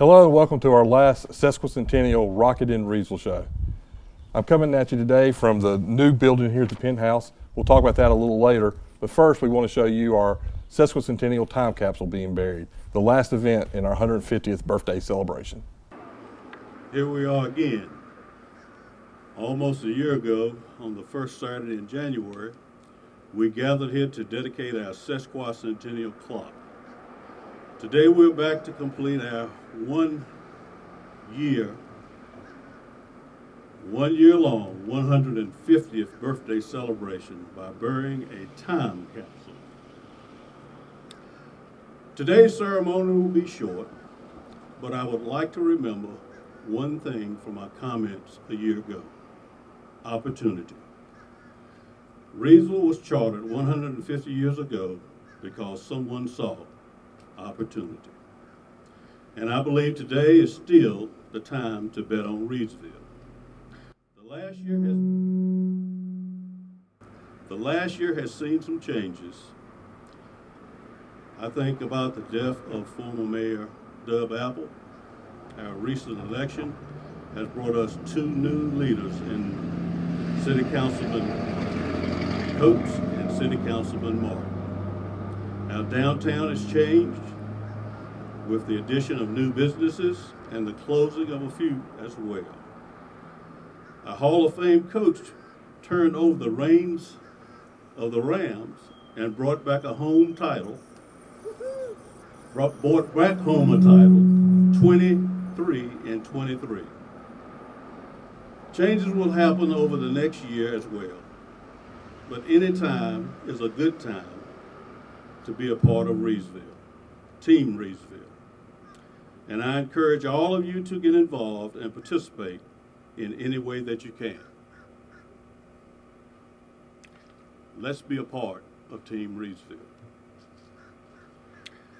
Hello and welcome to our last sesquicentennial Rockit Reidsville show. I'm coming at you today from the new building here at the Penthouse. We'll talk about that a little later, but first we want to show you our sesquicentennial time capsule being buried, the last event in our 150th birthday celebration. Here we are again. Almost a year ago, on the first Saturday in January, we gathered here to dedicate our sesquicentennial clock. Today we're back to complete our one year long 150th birthday celebration by burying a time capsule. Today's ceremony will be short, but I would like to remember one thing from my comments a year ago: opportunity. Reidsville was chartered 150 years ago because someone saw opportunity. And I believe today is still the time to bet on Reidsville. The last year has seen some changes. I think about the death of former Mayor Dub Apple. Our recent election has brought us two new leaders in City Councilman Coates and City Councilman Martin. Our downtown has changed with the addition of new businesses and the closing of a few as well. A Hall of Fame coach turned over the reins of the Rams and brought back a home title, brought back home a title, 23 and 23. Changes will happen over the next year as well, but any time is a good time to be a part of Reidsville, Team Reidsville. And I encourage all of you to get involved and participate in any way that you can. Let's be a part of Team Reidsville.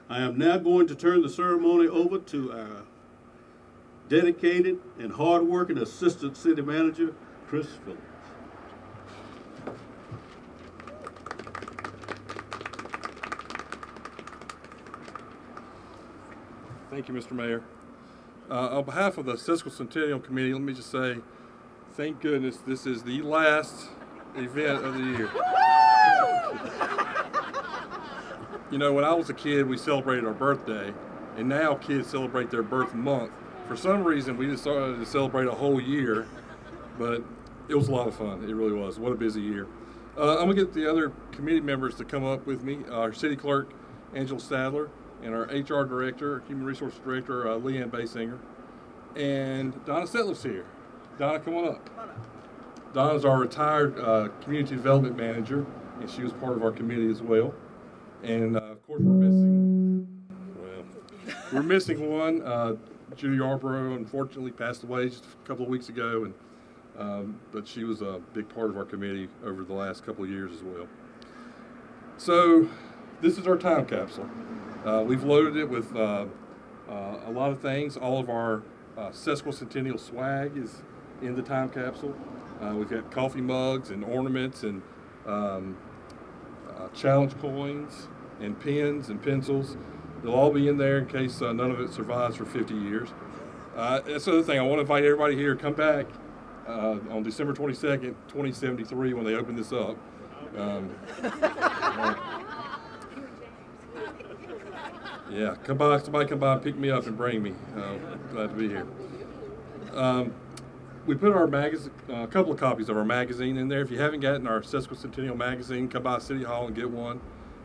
I am now going to turn the ceremony over to our dedicated and hardworking Assistant City Manager, Chris Phillips. Thank you, Mr. Mayor. On behalf of the Sesquicentennial Committee, let me just say, thank goodness this is the last event of the year. You know, when I was a kid, we celebrated our birthday, and now kids celebrate their birth month. For some reason, we decided to celebrate a whole year, but it was a lot of fun. It really was. What a busy year. I'm gonna get the other committee members to come up with me. Our city clerk, Angela Sadler, and our HR director, human resources director, Leanne Basinger, and Donna Settler's here. Donna, come on up. Donna's our retired community development manager, and she was part of our committee as well. And of course, we're missing one. Judy Yarborough unfortunately passed away just a couple of weeks ago, and but she was a big part of our committee over the last couple of years as well. So this is our time capsule. We've loaded it with a lot of things. All of our sesquicentennial swag is in the time capsule. We've got coffee mugs and ornaments and challenge coins and pens and pencils. They'll all be in there in case none of it survives for 50 years. That's the other thing. I want to invite everybody here to come back on December 22nd, 2073 when they open this up. Yeah, come by, somebody come by and pick me up and bring me. Glad to be here. We put our a couple of copies of our magazine in there. If you haven't gotten our Sesquicentennial magazine, come by City Hall and get one.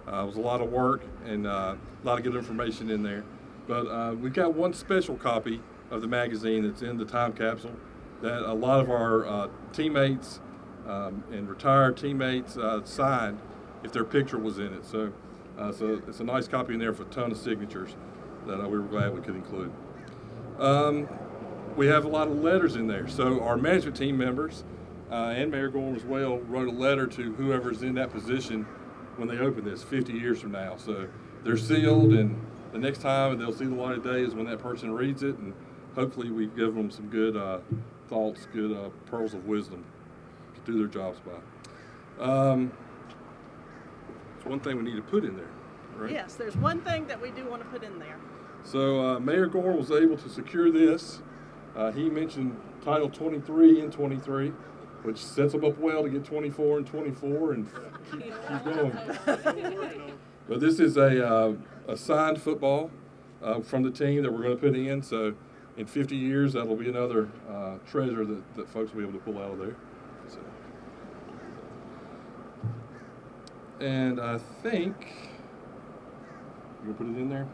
It was a lot of work and a lot of good information in there. But we've got one special copy of the magazine that's in the time capsule that a lot of our teammates and retired teammates signed if their picture was in it. So it's a nice copy in there with a ton of signatures that we were glad we could include. We have a lot of letters in there. So our management team members and Mayor Gorham as well wrote a letter to whoever's in that position when they open this 50 years from now. So they're sealed, and the next time they'll see the light of day is when that person reads it, and hopefully we give them some good thoughts, good pearls of wisdom to do their jobs by. It's one thing we need to put in there, right? Yes, there's one thing that we do want to put in there. So Mayor Gore was able to secure this. He mentioned Title 23 and 23, which sets them up well to get 24 and 24 and keep going. But this is a signed football from the team that we're going to put in. So in 50 years, that'll be another treasure that folks will be able to pull out of there. So. And I think you're going to put it in there?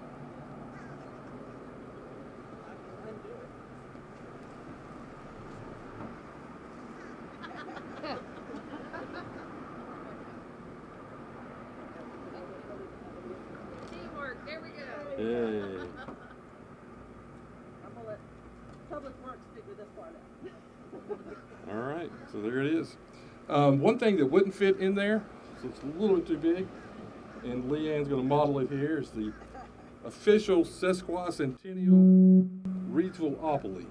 Teamwork, there we go. Hey. I'm gonna let Public Works figure this part out. All right, so there it is. One thing that wouldn't fit in there, so it's a little bit too big, and Leanne's going to model it here, is the official Sesquicentennial Reidsville.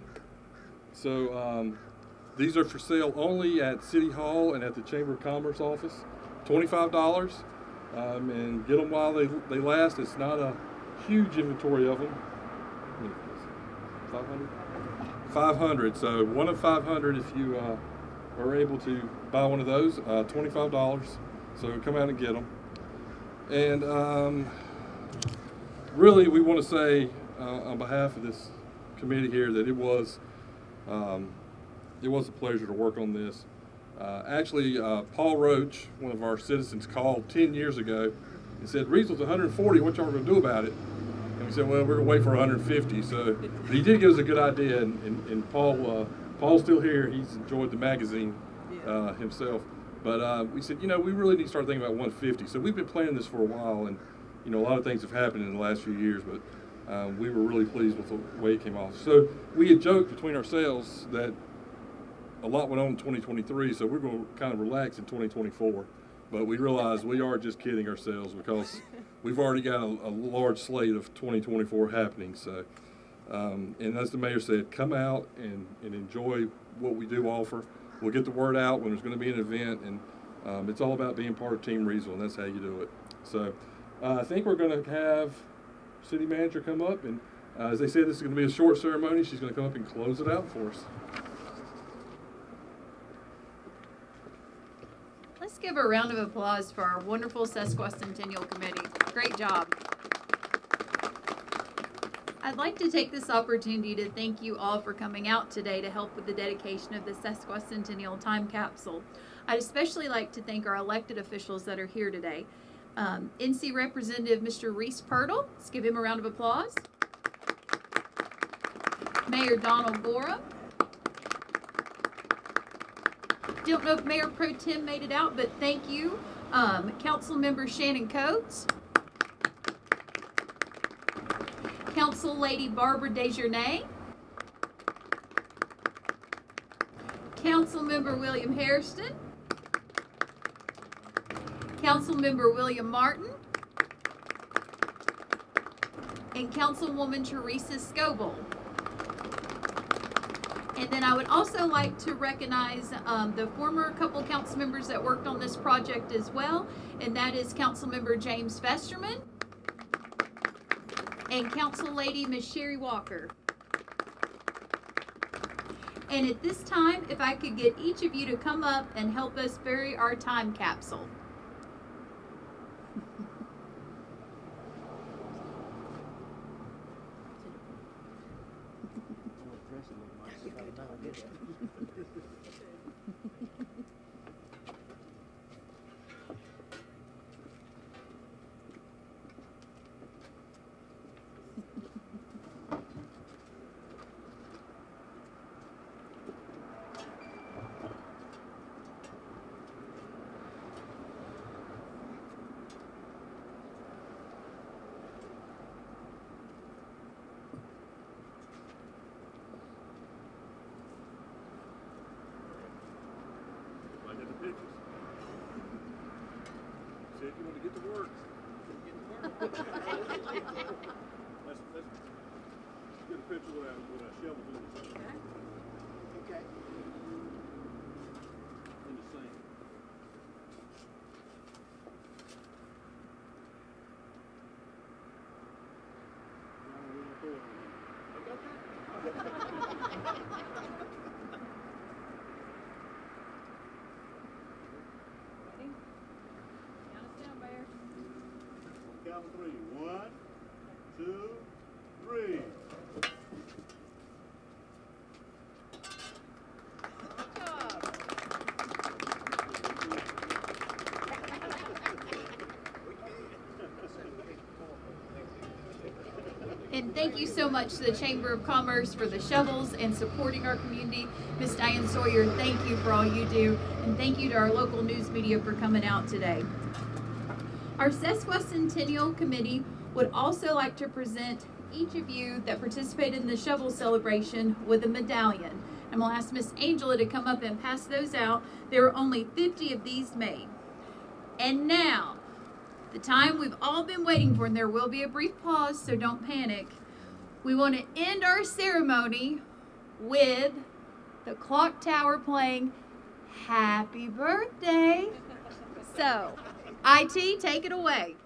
So these are for sale only at City Hall and at the Chamber of Commerce office. $25, and get them while they last. It's not a huge inventory of them. 500? 500. So one of 500 if you are able to buy one of those. $25. So come out and get them. And really, we want to say on behalf of this committee here that it was a pleasure to work on this. Actually, Paul Roach, one of our citizens, called 10 years ago and said, Reidsville's 140, what y'all going to do about it? And we said, well, we're going to wait for 150. So but he did give us a good idea, and Paul's still here. He's enjoyed the magazine himself. But we said, we really need to start thinking about 150. So we've been planning this for a while, and, a lot of things have happened in the last few years, but we were really pleased with the way it came off. So we had joked between ourselves that a lot went on in 2023, so we're going to kind of relax in 2024. But we realized we are just kidding ourselves because we've already got a large slate of 2024 happening. So, and as the mayor said, come out and enjoy what we do offer. We'll get the word out when there's going to be an event, and it's all about being part of Team Reidsville, and that's how you do it. So I think we're going to have city manager come up, and as they said, this is going to be a short ceremony. She's going to come up and close it out for us. Let's give a round of applause for our wonderful Sesquicentennial Committee. Great job. I'd like to take this opportunity to thank you all for coming out today to help with the dedication of the Sesquicentennial Time Capsule. I'd especially like to thank our elected officials that are here today. NC Representative Mr. Reese Pirtle, let's give him a round of applause. Mayor Donald Gorham. Don't know if Mayor Pro Tem made it out, but thank you. Council Member Shannon Coates. Council Lady Barbara Desjardins. Council Member William Hairston. Council Member William Martin. And Councilwoman Teresa Scoble. And then I would also like to recognize the former couple council members that worked on this project as well, and that is Councilmember James Festerman and Council Lady Miss Sherry Walker. And at this time, if I could get each of you to come up and help us bury our time capsule. Say if you want to get to work. Let's get a picture with a shovel doing it. Okay. In the same. count of 3. 1, 2, 3. And thank you so much to the Chamber of Commerce for the shovels and supporting our community. Miss Diane Sawyer, thank you for all you do. And thank you to our local news media for coming out today. Our Sesquicentennial Committee would also like to present each of you that participated in the shovel celebration with a medallion. I'm going to ask Miss Angela to come up and pass those out. There are only 50 of these made. And now, the time we've all been waiting for, and there will be a brief pause, so don't panic. We want to end our ceremony with the clock tower playing Happy Birthday. So, IT, take it away.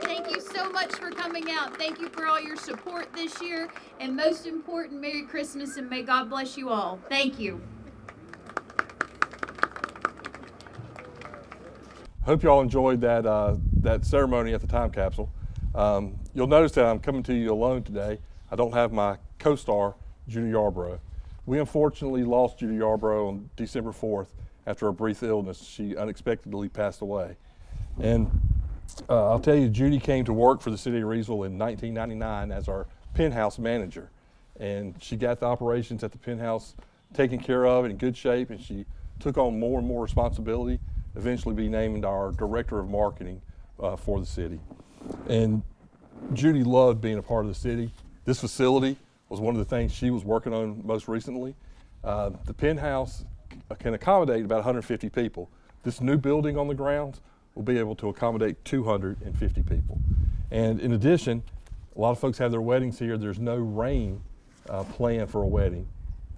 Thank you so much for coming out. Thank you for all your support this year. And most important, Merry Christmas and may God bless you all. Thank you. Hope y'all enjoyed that ceremony at the time capsule. You'll notice that I'm coming to you alone today. I don't have my co-star, Judy Yarbrough. We unfortunately lost Judy Yarbrough on December 4th after a brief illness. She unexpectedly passed away. And I'll tell you, Judy came to work for the city of Reidsville in 1999 as our penthouse manager. And she got the operations at the penthouse taken care of in good shape, and she took on more and more responsibility, eventually be named our director of marketing for the city. And Judy loved being a part of the city. This facility was one of the things she was working on most recently. The penthouse can accommodate about 150 people. This new building on the grounds will be able to accommodate 250 people. And in addition, a lot of folks have their weddings here. There's no rain plan for a wedding.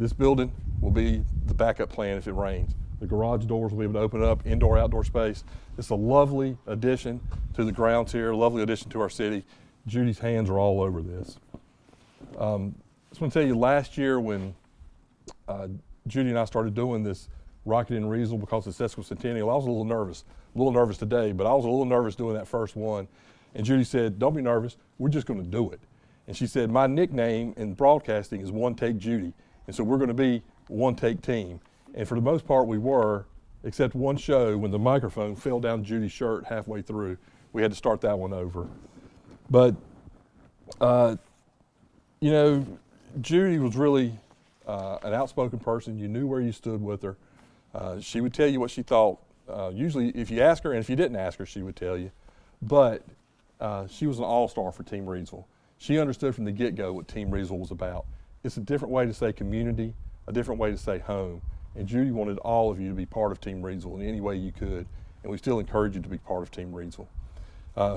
This building will be the backup plan if it rains. The garage doors will be able to open up, indoor, outdoor space. It's a lovely addition to the grounds here, a lovely addition to our city. Judy's hands are all over this. I just want to tell you, last year when Judy and I started doing this Rockit in Reidsville because of the Sesquicentennial, I was a little nervous today, but I was a little nervous doing that first one. And Judy said, don't be nervous, we're just going to do it. And she said, my nickname in broadcasting is One Take Judy. And so we're going to be One Take Team. And for the most part we were, except one show when the microphone fell down Judy's shirt halfway through. We had to start that one over. But, you know, Judy was really an outspoken person. You knew where you stood with her. She would tell you what she thought. Usually if you ask her, and if you didn't ask her, she would tell you. But she was an all-star for Team Reidsville. She understood from the get-go what Team Reidsville was about. It's a different way to say community, a different way to say home. And Judy wanted all of you to be part of Team Reidsville in any way you could. And we still encourage you to be part of Team Reidsville.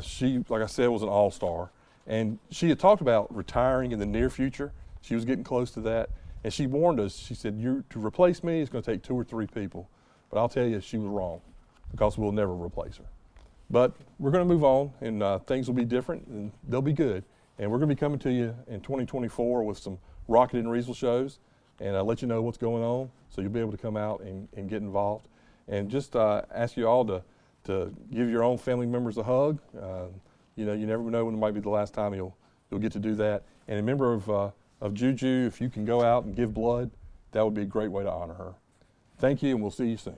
She, like I said, was an all-star. And she had talked about retiring in the near future. She was getting close to that. And she warned us, she said, to replace me, it's going to take 2 or 3 people. But I'll tell you, she was wrong, because we'll never replace her. But we're going to move on, and things will be different, and they'll be good. And we're going to be coming to you in 2024 with some Rockit in Reidsville shows, and I'll let you know what's going on, so you'll be able to come out and get involved. And just ask you all to give your own family members a hug. You know, you never know when it might be the last time you'll get to do that. And a member of Juju, if you can go out and give blood, that would be a great way to honor her. Thank you, and we'll see you soon.